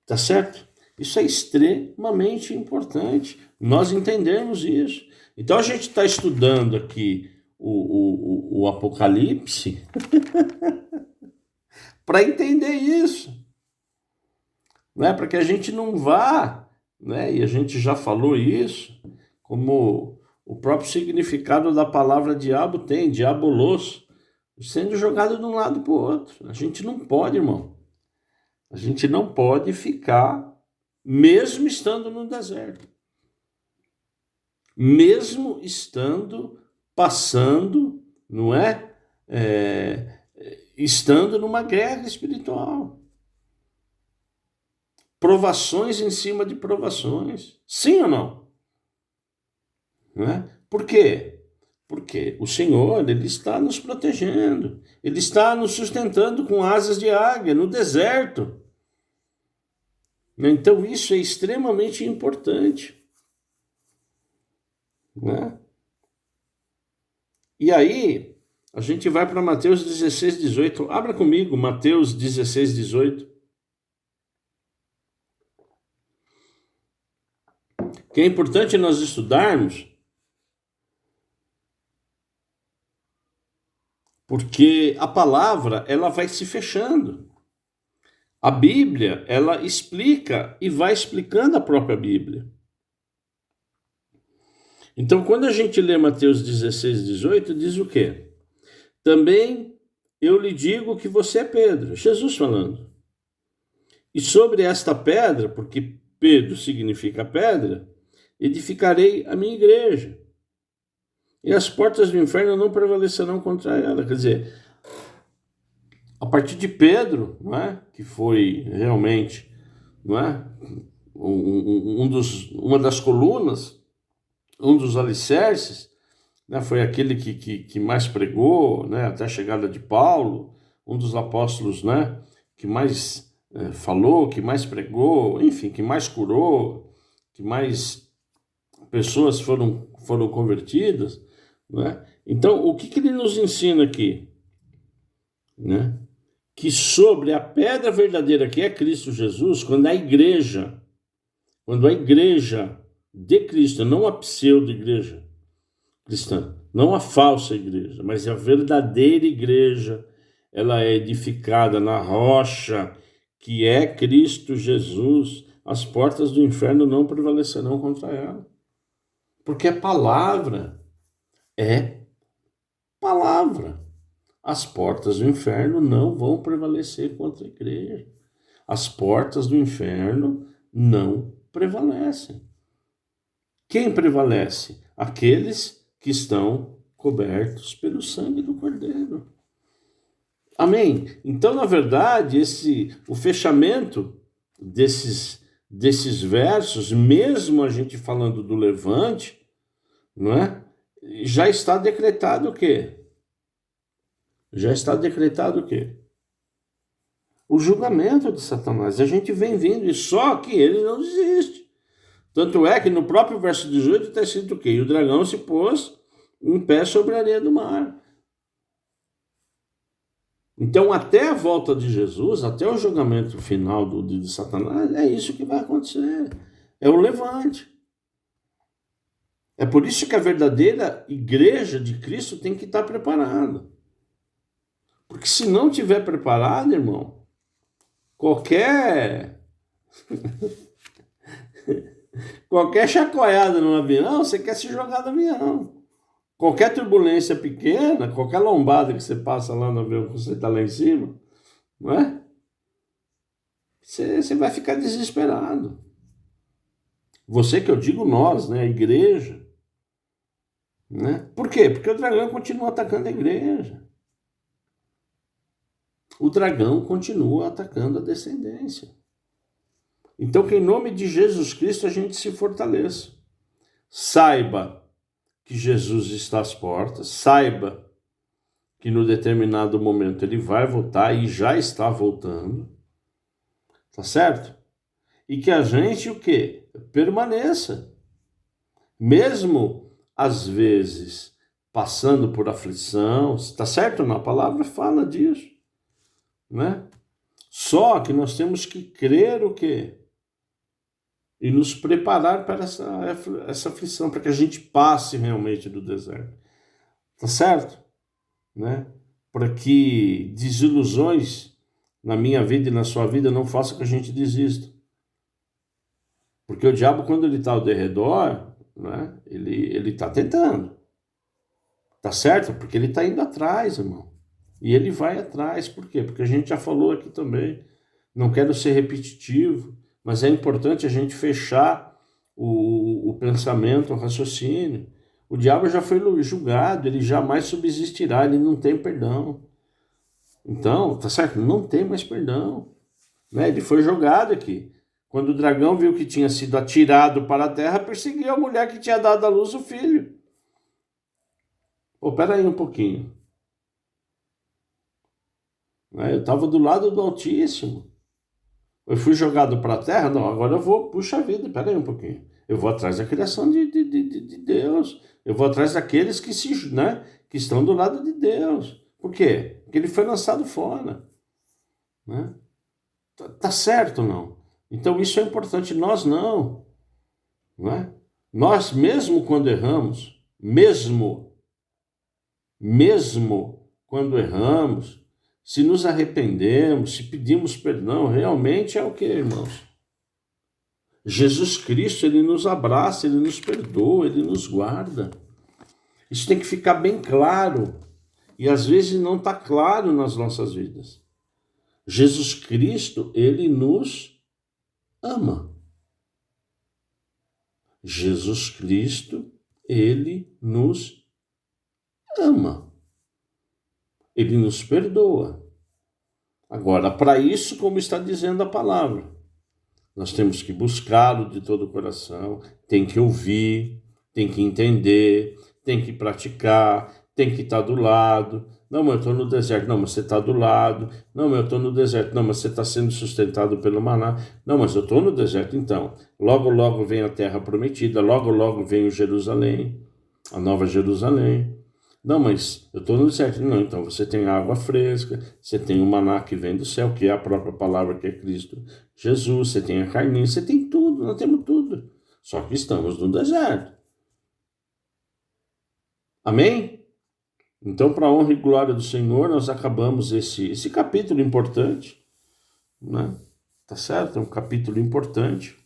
[SPEAKER 1] Tá certo? Isso é extremamente importante, nós entendermos isso. Então a gente está estudando aqui o Apocalipse para entender isso. Né? Para que a gente não vá, né? E a gente já falou isso, como o próprio significado da palavra diabo tem, diabolos, sendo jogado de um lado para o outro. A gente não pode, irmão. A gente não pode ficar, mesmo estando no deserto. Mesmo estando passando, não é? Estando numa guerra espiritual. Provações em cima de provações. Sim ou não? Não é? Por quê? Porque o Senhor, Ele está nos protegendo. Ele está nos sustentando com asas de águia no deserto. Então isso é extremamente importante. Né? E aí, a gente vai para Mateus 16, 18. Abra comigo, Mateus 16, 18. Que é importante nós estudarmos, porque a palavra, ela vai se fechando. A Bíblia, ela explica e vai explicando a própria Bíblia. Então, quando a gente lê Mateus 16, 18, diz o quê? Também eu lhe digo que você é Pedro, Jesus falando. E sobre esta pedra, porque Pedro significa pedra, edificarei a minha igreja. E as portas do inferno não prevalecerão contra ela. Quer dizer, a partir de Pedro, não é? Que foi realmente, não é? Uma das colunas, um dos alicerces, né? Foi aquele que mais pregou, né? Até a chegada de Paulo, um dos apóstolos, né? Que mais falou, que mais pregou, enfim, que mais curou, que mais pessoas foram convertidas. Né? Então, o que ele nos ensina aqui? Né? Que sobre a pedra verdadeira que é Cristo Jesus, quando a igreja de Cristo, não a pseudo-igreja cristã, não a falsa igreja, mas a verdadeira igreja, ela é edificada na rocha, que é Cristo Jesus, as portas do inferno não prevalecerão contra ela. Porque é palavra. As portas do inferno não vão prevalecer contra a igreja. As portas do inferno não prevalecem. Quem prevalece? Aqueles que estão cobertos pelo sangue do Cordeiro. Amém? Então, na verdade, o fechamento desses versos, mesmo a gente falando do levante, não é? Já está decretado o quê? O julgamento de Satanás. A gente vem vindo, e só que ele não desiste. Tanto é que no próprio verso 18 está escrito o quê? E o dragão se pôs em pé sobre a areia do mar. Então, até a volta de Jesus, até o julgamento final de Satanás, é isso que vai acontecer. É o levante. É por isso que a verdadeira igreja de Cristo tem que estar preparada. Porque se não tiver preparado, irmão, qualquer chacoalhada no avião, você quer se jogar do avião. Qualquer turbulência pequena, qualquer lombada que você passa lá no avião, que você está lá em cima, não é? Você vai ficar desesperado. Você que eu digo nós, né? A igreja. Né? Por quê? Porque o dragão continua atacando a igreja. O dragão continua atacando a descendência. Então, que em nome de Jesus Cristo a gente se fortaleça. Saiba que Jesus está às portas, saiba que no determinado momento ele vai voltar e já está voltando, tá certo? E que a gente o quê? Permaneça. Mesmo, às vezes, passando por aflição, tá certo? Na palavra fala disso, né? Só que nós temos que crer o quê? E nos preparar para essa aflição, para que a gente passe realmente do deserto. Tá certo? Né? Para que desilusões na minha vida e na sua vida não façam que a gente desista. Porque o diabo, quando ele está ao derredor, né, ele está tentando. Tá certo? Porque ele está indo atrás, irmão. E ele vai atrás. Por quê? Porque a gente já falou aqui também. Não quero ser repetitivo, mas é importante a gente fechar o pensamento, o raciocínio. O diabo já foi julgado, ele jamais subsistirá, ele não tem perdão. Então, tá certo? Não tem mais perdão. Né? Ele foi jogado aqui. Quando o dragão viu que tinha sido atirado para a terra, perseguiu a mulher que tinha dado à luz o filho. Pô, peraí um pouquinho. Eu estava do lado do Altíssimo. Eu fui jogado para a terra? Não, agora eu vou, puxa vida, peraí um pouquinho. Eu vou atrás da criação de Deus. Eu vou atrás daqueles que que estão do lado de Deus. Por quê? Porque ele foi lançado fora. Né? Tá certo ou não? Então isso é importante. Nós não. Né? Nós, mesmo quando erramos, mesmo quando erramos, se nos arrependemos, se pedimos perdão, realmente é o que, irmãos? Jesus Cristo, ele nos abraça, ele nos perdoa, ele nos guarda. Isso tem que ficar bem claro. E às vezes não está claro nas nossas vidas. Jesus Cristo, ele nos ama. Jesus Cristo, ele nos ama. Ele nos perdoa. Agora, para isso, como está dizendo a palavra, nós temos que buscá-lo de todo o coração, tem que ouvir, tem que entender, tem que praticar, tem que estar do lado. Não, mas eu estou no deserto. Não, mas você está do lado. Não, mas eu estou no deserto. Não, mas você está sendo sustentado pelo maná. Não, mas eu estou no deserto. Então, logo, logo vem a terra prometida, logo, logo vem o Jerusalém, a nova Jerusalém. Não, mas eu estou no deserto. Não, então você tem água fresca, você tem o maná que vem do céu, que é a própria palavra que é Cristo Jesus, você tem a carninha, você tem tudo, nós temos tudo. Só que estamos no deserto. Amém? Então, para a honra e glória do Senhor, nós acabamos esse capítulo importante, né? Tá certo? É um capítulo importante.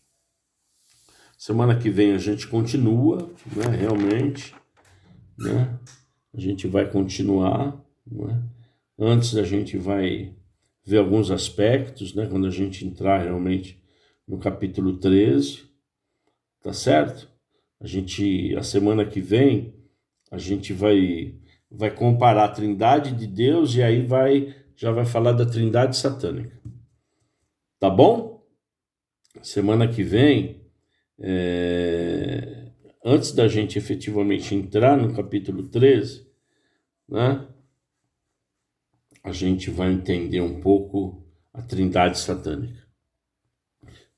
[SPEAKER 1] Semana que vem a gente continua, né? Realmente, né? A gente vai continuar, né? Antes a gente vai ver alguns aspectos, né? Quando a gente entrar realmente no capítulo 13, tá certo? A semana que vem, a gente vai comparar a Trindade de Deus e aí já vai falar da Trindade satânica. Tá bom? Semana que vem, antes da gente efetivamente entrar no capítulo 13, né? A gente vai entender um pouco a Trindade satânica.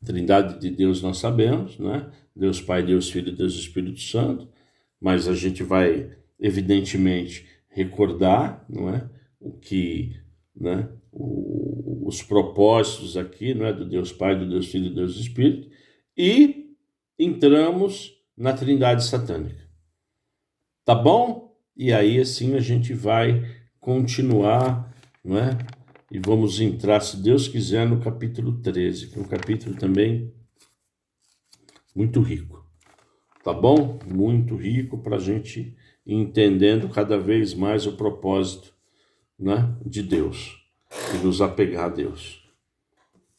[SPEAKER 1] Trindade de Deus nós sabemos, né? Deus Pai, Deus Filho e Deus Espírito Santo, mas a gente vai, evidentemente, recordar, não é? O que, né? Os propósitos aqui, não é? Do Deus Pai, do Deus Filho e do Deus Espírito, e entramos na Trindade satânica. Tá bom? E aí, assim, a gente vai continuar, não é? E vamos entrar, se Deus quiser, no capítulo 13, que é um capítulo também muito rico. Tá bom? Muito rico para a gente ir entendendo cada vez mais o propósito, né, de Deus e nos apegar a Deus.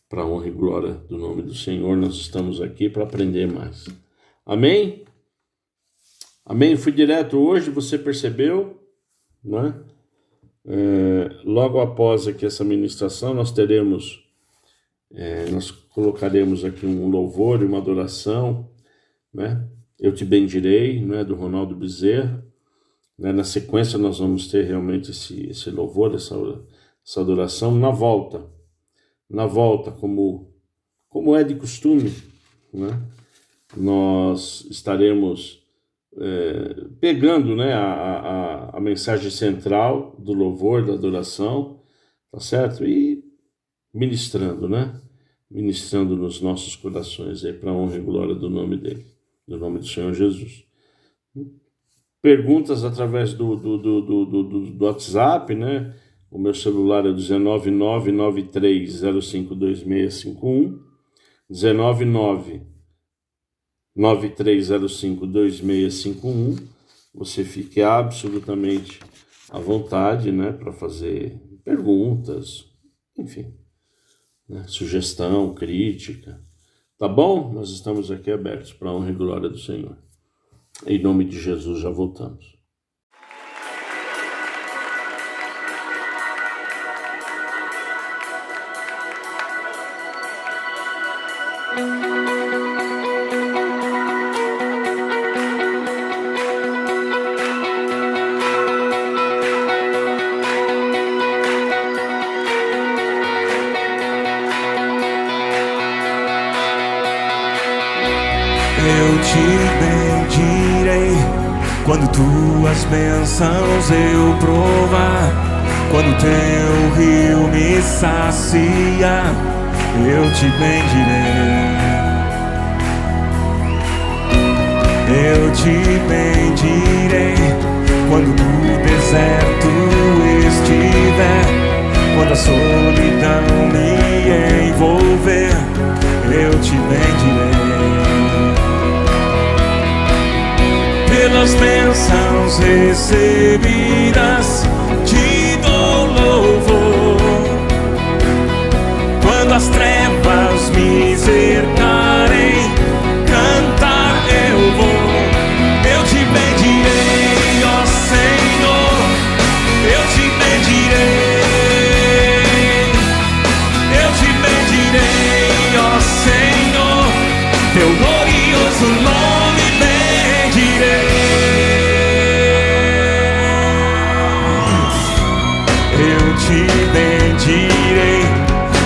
[SPEAKER 1] Para a honra e glória do nome do Senhor, nós estamos aqui para aprender mais. Amém? Amém? Fui direto hoje, você percebeu, né? Logo após aqui essa ministração, nós colocaremos aqui um louvor e uma adoração, né? Eu te bendirei, né? Do Ronaldo Bezerra, né? Na sequência nós vamos ter realmente esse louvor, essa adoração na volta, como é de costume, né? Nós estaremos pegando, né, a mensagem central do louvor, da adoração, tá certo? E ministrando, né? Ministrando nos nossos corações aí para a honra e glória do nome dele, do nome do Senhor Jesus. Perguntas através do WhatsApp, né? O meu celular é 19993052651, 19993052651. Você fique absolutamente à vontade, né, para fazer perguntas, enfim, né, sugestão, crítica. Tá bom? Nós estamos aqui abertos para a honra e glória do Senhor. Em nome de Jesus, já voltamos.
[SPEAKER 2] Eu te bendirei quando tuas bênçãos eu provar, quando teu rio me sacia, eu te bendirei. Eu te bendirei quando no deserto estiver, quando a solidão me envolver, eu te bendirei. Pelas bênçãos recebidas te dou louvor. Quando as trevas me cercarem, cantar eu vou. Eu te bendirei, ó Senhor, eu te bendirei. Eu te bendirei, ó Senhor, teu glorioso nome bendirei. Eu te bendirei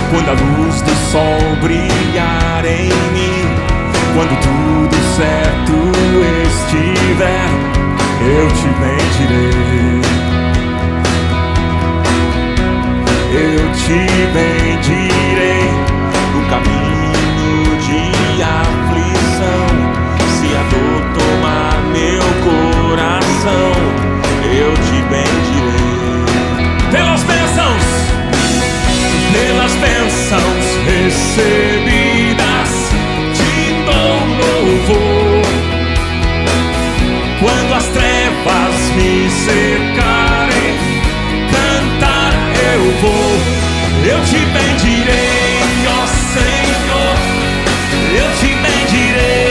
[SPEAKER 2] quando a luz do sol brilhar em mim, quando tudo certo estiver, eu te bendirei. Eu te bendirei no caminho de aflição, recebidas de bom louvor. Quando as trevas me cercarem, cantar eu vou. Eu te bendirei, ó Senhor, eu te bendirei.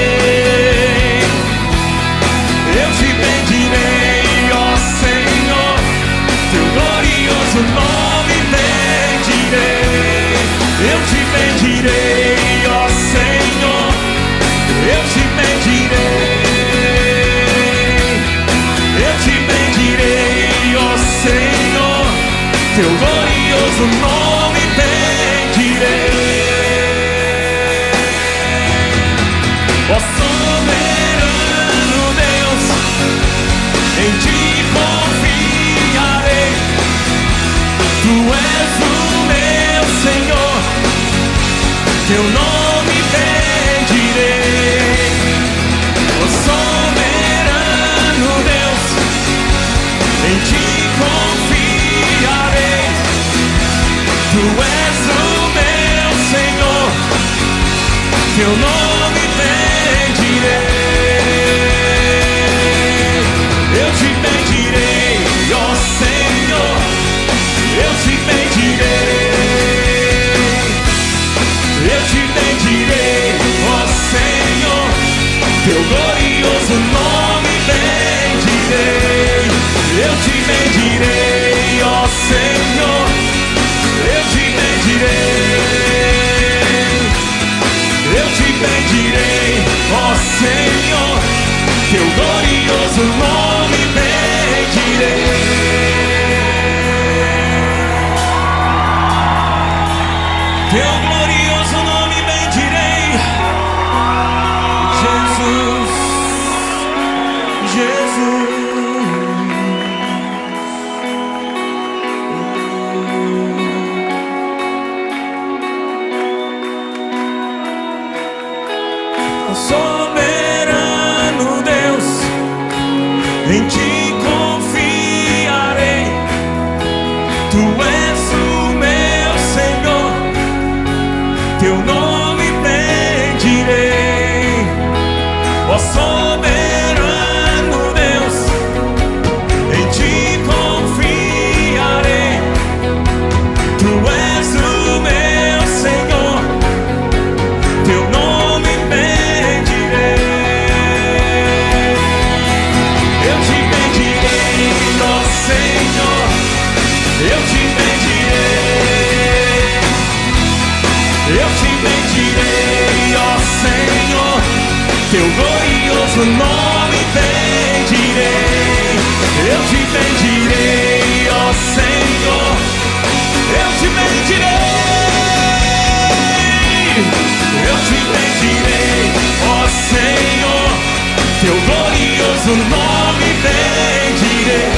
[SPEAKER 2] Eu te bendirei, ó Senhor, teu glorioso nome bendirei. Eu te bendirei, ó Senhor, eu te bendirei. Eu te bendirei, ó Senhor, teu glorioso nome bendirei. Ó soberano Deus, em ti confiarei. Tu és o meu Senhor, teu nome bendirei. Ó soberano Deus, em ti confiarei. Tu és o meu Senhor, teu nome bendirei. Eu te bendirei, ó Senhor, eu te bendirei. Eu te bendirei, ó Senhor, teu glorioso nome bendirei. Eu te bendirei, ó Senhor, eu te bendirei. Eu te bendirei, ó Senhor, teu glorioso nome bendirei. Teu glorioso nome bendirei. Jesus, Jesus. Soberano Deus, em ti confiarei. Tu és o meu Senhor, teu nome bendirei. Ó soberano Deus, em ti confiarei. Tu és o meu Senhor, teu nome bendirei. Eu te bendirei, ó Senhor, eu te bendirei. Eu te bendirei, ó Senhor, teu glorioso nome bendirei. Eu te bendirei, ó Senhor, eu te bendirei. Eu te bendirei, ó Senhor, teu glorioso nome bendirei.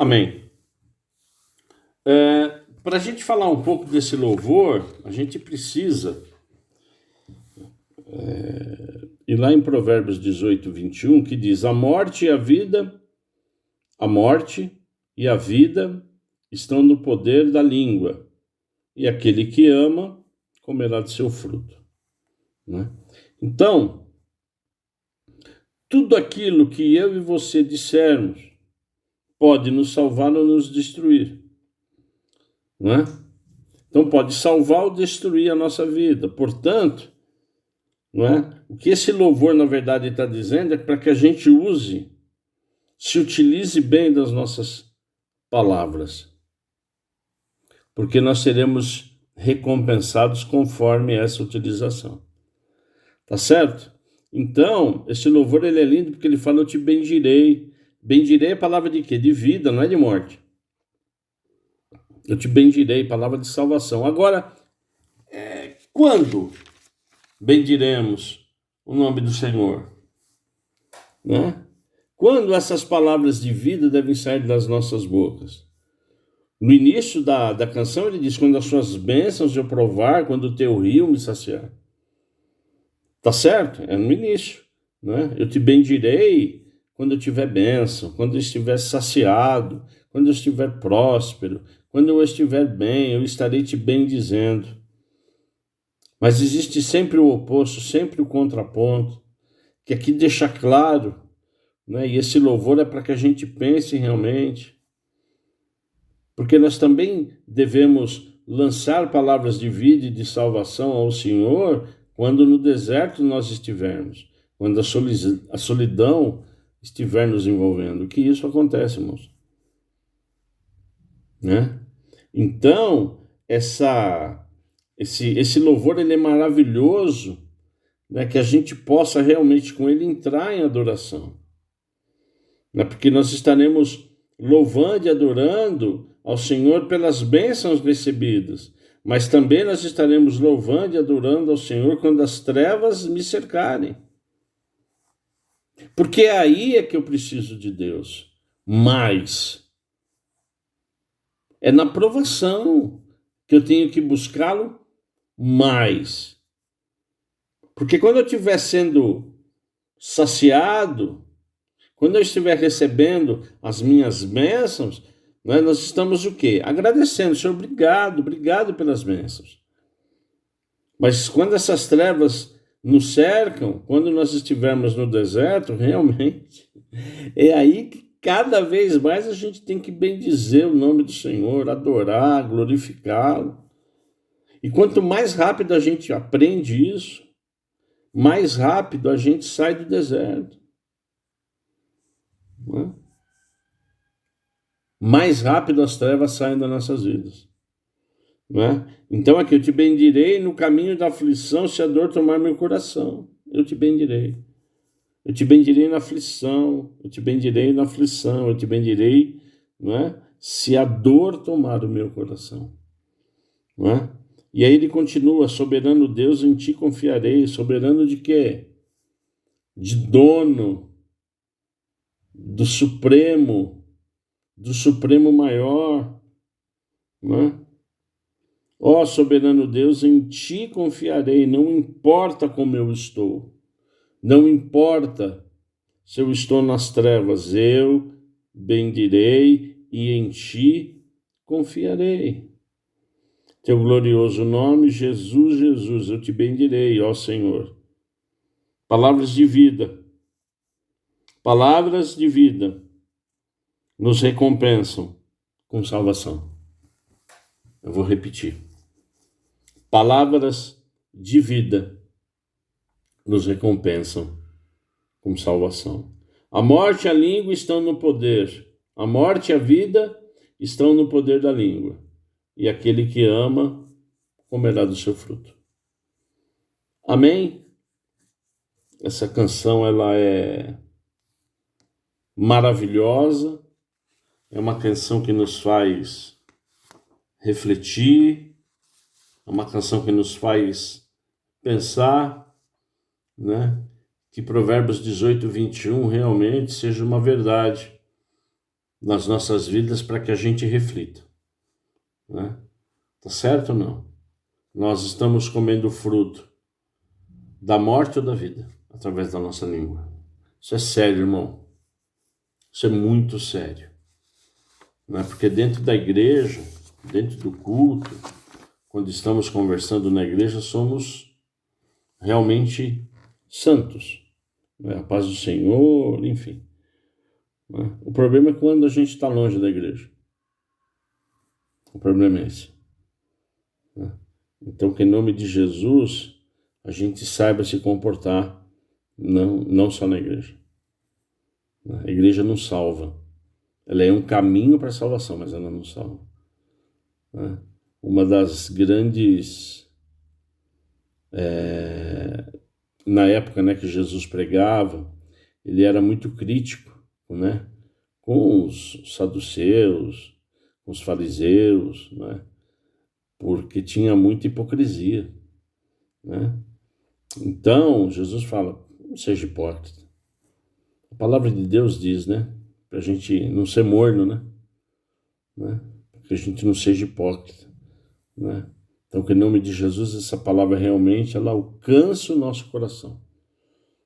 [SPEAKER 1] Amém. Para a gente falar um pouco desse louvor, a gente precisa ir lá em Provérbios 18, 21, que diz: a morte e a vida estão no poder da língua, e aquele que ama comerá de seu fruto. Né? Então, tudo aquilo que eu e você dissermos pode nos salvar ou nos destruir. Não é? Então pode salvar ou destruir a nossa vida. Portanto, não é? O que esse louvor na verdade está dizendo é para que a gente se utilize bem das nossas palavras, porque nós seremos recompensados conforme essa utilização. Tá certo? Então, esse louvor ele é lindo porque ele fala: eu te bendirei. Bendirei é palavra de quê? De vida, não é de morte. Eu te bendirei, palavra de salvação. Agora, quando bendiremos o nome do Senhor? Né? Quando essas palavras de vida devem sair das nossas bocas? No início da canção ele diz, quando as suas bênçãos eu provar, quando o teu rio me saciar. Tá certo? É no início, né? Eu te bendirei quando eu tiver bênção, quando eu estiver saciado, quando eu estiver próspero, quando eu estiver bem, eu estarei te bendizendo. Mas existe sempre o oposto, sempre o contraponto, que aqui deixa claro, né? E esse louvor é para que a gente pense realmente, porque nós também devemos lançar palavras de vida e de salvação ao Senhor quando no deserto nós estivermos, quando a solidão estiver nos envolvendo, que isso acontece, irmãos. Né? Então, esse louvor ele é maravilhoso, né? Que a gente possa realmente com ele entrar em adoração. Né? Porque nós estaremos louvando e adorando ao Senhor pelas bênçãos recebidas, mas também nós estaremos louvando e adorando ao Senhor quando as trevas me cercarem. Porque aí é que eu preciso de Deus. Mas é na provação que eu tenho que buscá-lo mais. Porque quando eu estiver sendo saciado, quando eu estiver recebendo as minhas bênçãos, né, nós estamos o quê? Agradecendo. Senhor, obrigado pelas bênçãos. Mas quando essas trevas nos cercam, quando nós estivermos no deserto, realmente, é aí que cada vez mais a gente tem que bendizer o nome do Senhor, adorar, glorificá-lo. E quanto mais rápido a gente aprende isso, mais rápido a gente sai do deserto. Não é? Mais rápido as trevas saem das nossas vidas. Não é? Então aqui, eu te bendirei no caminho da aflição, se a dor tomar meu coração. Eu te bendirei. Eu te bendirei na aflição, eu te bendirei na aflição, eu te bendirei, não é? Se a dor tomar o meu coração. Não é? E aí ele continua, soberano Deus, em ti confiarei. Soberano de quê? De dono, do Supremo maior. Não é? Ó soberano Deus, em ti confiarei, não importa como eu estou. Não importa se eu estou nas trevas, eu bendirei e em ti confiarei. Teu glorioso nome, Jesus, Jesus, eu te bendirei, ó Senhor. Palavras de vida nos recompensam com salvação. Eu vou repetir. Palavras de vida nos recompensam com salvação. A morte e a língua estão no poder. A morte e a vida estão no poder da língua. E aquele que ama comerá do seu fruto. Amém? Essa canção ela é maravilhosa. É uma canção que nos faz refletir. É uma canção que nos faz pensar, né? Que Provérbios 18, 21 realmente seja uma verdade nas nossas vidas para que a gente reflita. Né? Tá certo ou não? Nós estamos comendo fruto da morte ou da vida através da nossa língua. Isso é sério, irmão. Isso é muito sério. Né? Porque dentro da igreja, dentro do culto, quando estamos conversando na igreja, somos realmente santos. Né? A paz do Senhor, enfim. Né? O problema é quando a gente está longe da igreja. O problema é esse. Né? Então, que em nome de Jesus, a gente saiba se comportar, não só na igreja. A igreja não salva. Ela é um caminho para a salvação, mas ela não salva. Né? Uma das grandes... na época, né, que Jesus pregava, ele era muito crítico, né, com os saduceus, com os fariseus, né, porque tinha muita hipocrisia. Né? Então, Jesus fala, não seja hipócrita. A palavra de Deus diz, né, para a gente não ser morno, né, para que a gente não seja hipócrita, né? Então, que em nome de Jesus, essa palavra realmente, ela alcance o nosso coração,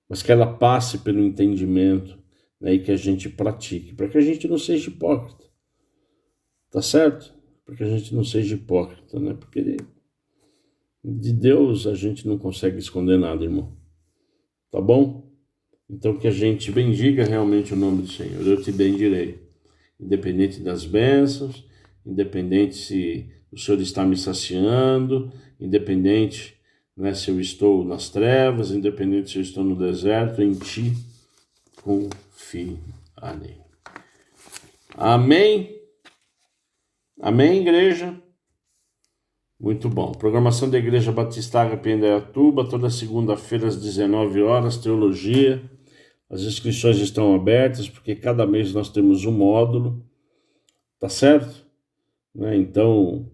[SPEAKER 1] mas que ela passe pelo entendimento, né, e que a gente pratique, para que a gente não seja hipócrita, tá certo? Para que a gente não seja hipócrita, né? Porque de Deus a gente não consegue esconder nada, irmão, tá bom? Então, que a gente bendiga realmente o nome do Senhor. Eu te bendirei, independente das bênçãos, independente se o Senhor está me saciando, independente, né, se eu estou nas trevas, independente se eu estou no deserto, em Ti confiarei. Amém? Amém, igreja? Muito bom. Programação da Igreja Batista Agape em Indaiatuba, toda segunda-feira às 19 horas, teologia. As inscrições estão abertas, porque cada mês nós temos um módulo, tá certo? Né? Então,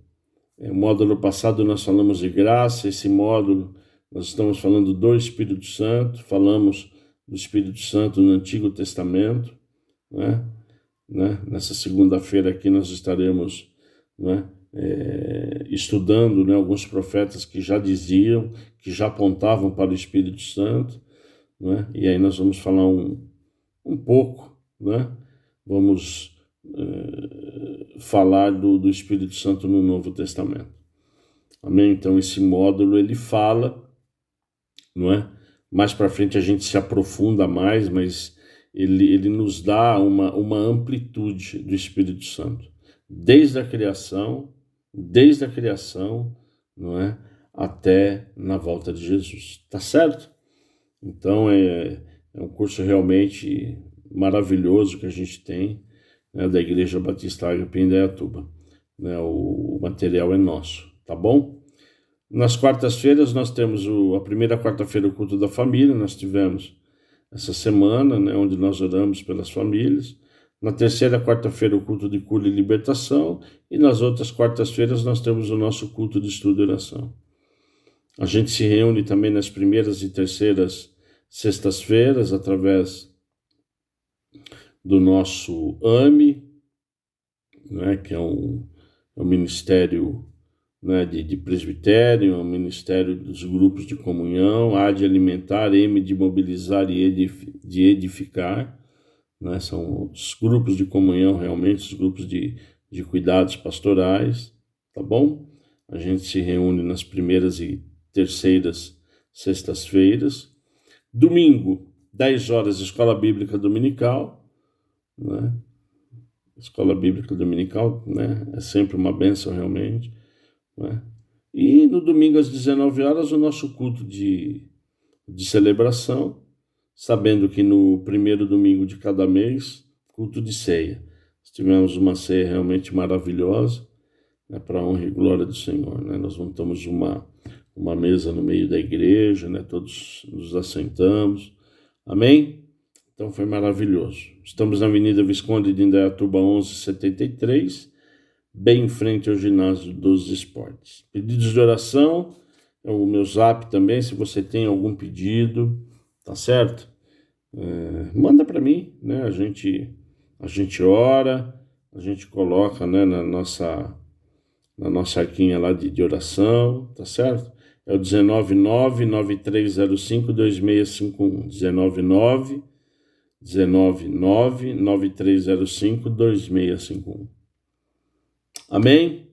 [SPEAKER 1] o módulo passado nós falamos de graça, esse módulo nós estamos falando do Espírito Santo, falamos do Espírito Santo no Antigo Testamento, né? Nessa segunda-feira aqui nós estaremos, né, estudando, né, alguns profetas que já diziam, que já apontavam para o Espírito Santo, né? E aí nós vamos falar um pouco, né? Vamos falar do Espírito Santo no Novo Testamento. Amém? Então esse módulo ele fala, não é? Mais para frente a gente se aprofunda mais, mas ele nos dá uma amplitude do Espírito Santo, desde a criação, não é? Até na volta de Jesus, tá certo? Então é um curso realmente maravilhoso que a gente tem, né, da Igreja Batista Agape em Indaiatuba, né? O material é nosso, tá bom? Nas quartas-feiras nós temos a primeira quarta-feira o culto da família, nós tivemos essa semana, né, onde nós oramos pelas famílias. Na terceira quarta-feira o culto de cura e libertação, e nas outras quartas-feiras nós temos o nosso culto de estudo e oração. A gente se reúne também nas primeiras e terceiras sextas-feiras através do nosso AME, né, que é um ministério, né, de presbitério, é um ministério dos grupos de comunhão, A de alimentar, M de mobilizar e de edificar, né, são os grupos de comunhão realmente, os grupos de cuidados pastorais, tá bom? A gente se reúne nas primeiras e terceiras sextas-feiras. Domingo, 10 horas, Escola Bíblica Dominical, né? Escola Bíblica Dominical, né? É sempre uma bênção realmente, né? E no domingo às 19 horas o nosso culto de celebração, sabendo que no primeiro domingo de cada mês, culto de ceia. Tivemos uma ceia realmente maravilhosa, né, para a honra e glória do Senhor, né? Nós montamos uma mesa no meio da igreja, né? Todos nos assentamos, amém? Então foi maravilhoso. Estamos na Avenida Visconde de Indaiatuba 1173, bem em frente ao ginásio dos esportes. Pedidos de oração, é o meu zap também, se você tem algum pedido, tá certo? Manda para mim, né? A gente ora, a gente coloca, né, na nossa arquinha lá de oração, tá certo? É o 199-9305-2651, 199-9305-2651. Amém?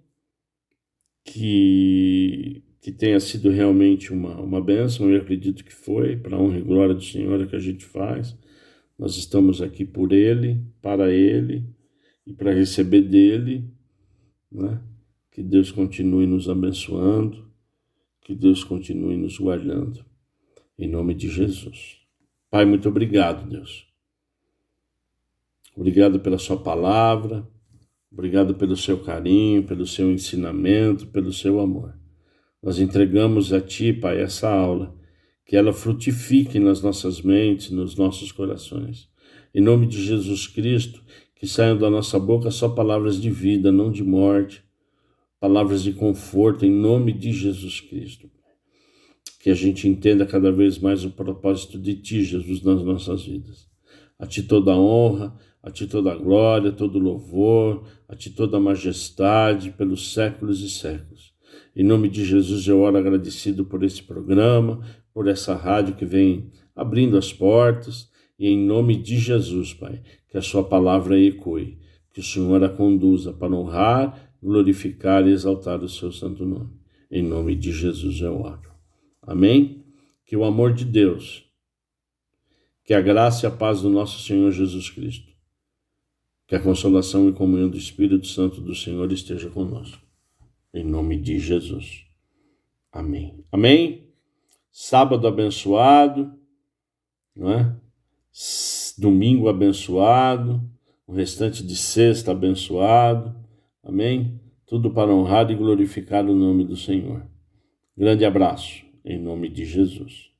[SPEAKER 1] Que tenha sido realmente uma bênção, eu acredito que foi, para a honra e glória do Senhor que a gente faz. Nós estamos aqui por Ele, para Ele e para receber dEle, né? Que Deus continue nos abençoando, que Deus continue nos guardando, em nome de Jesus. Pai, muito obrigado, Deus. Obrigado pela sua palavra, obrigado pelo seu carinho, pelo seu ensinamento, pelo seu amor. Nós entregamos a Ti, Pai, essa aula, que ela frutifique nas nossas mentes, nos nossos corações. Em nome de Jesus Cristo, que saiam da nossa boca só palavras de vida, não de morte, palavras de conforto, em nome de Jesus Cristo. Que a gente entenda cada vez mais o propósito de Ti, Jesus, nas nossas vidas. A Ti toda a honra, A ti toda a glória, todo louvor, a ti toda a majestade, pelos séculos e séculos. Em nome de Jesus eu oro agradecido por esse programa, por essa rádio que vem abrindo as portas, e em nome de Jesus, Pai, que a sua palavra ecoe, que o Senhor a conduza para honrar, glorificar e exaltar o seu santo nome. Em nome de Jesus eu oro. Amém? Que o amor de Deus, que a graça e a paz do nosso Senhor Jesus Cristo, que a consolação e comunhão do Espírito Santo do Senhor esteja conosco. Em nome de Jesus. Amém. Amém? Sábado abençoado, não é? Domingo abençoado, o restante de sexta abençoado. Amém? Tudo para honrar e glorificar o nome do Senhor. Grande abraço, em nome de Jesus.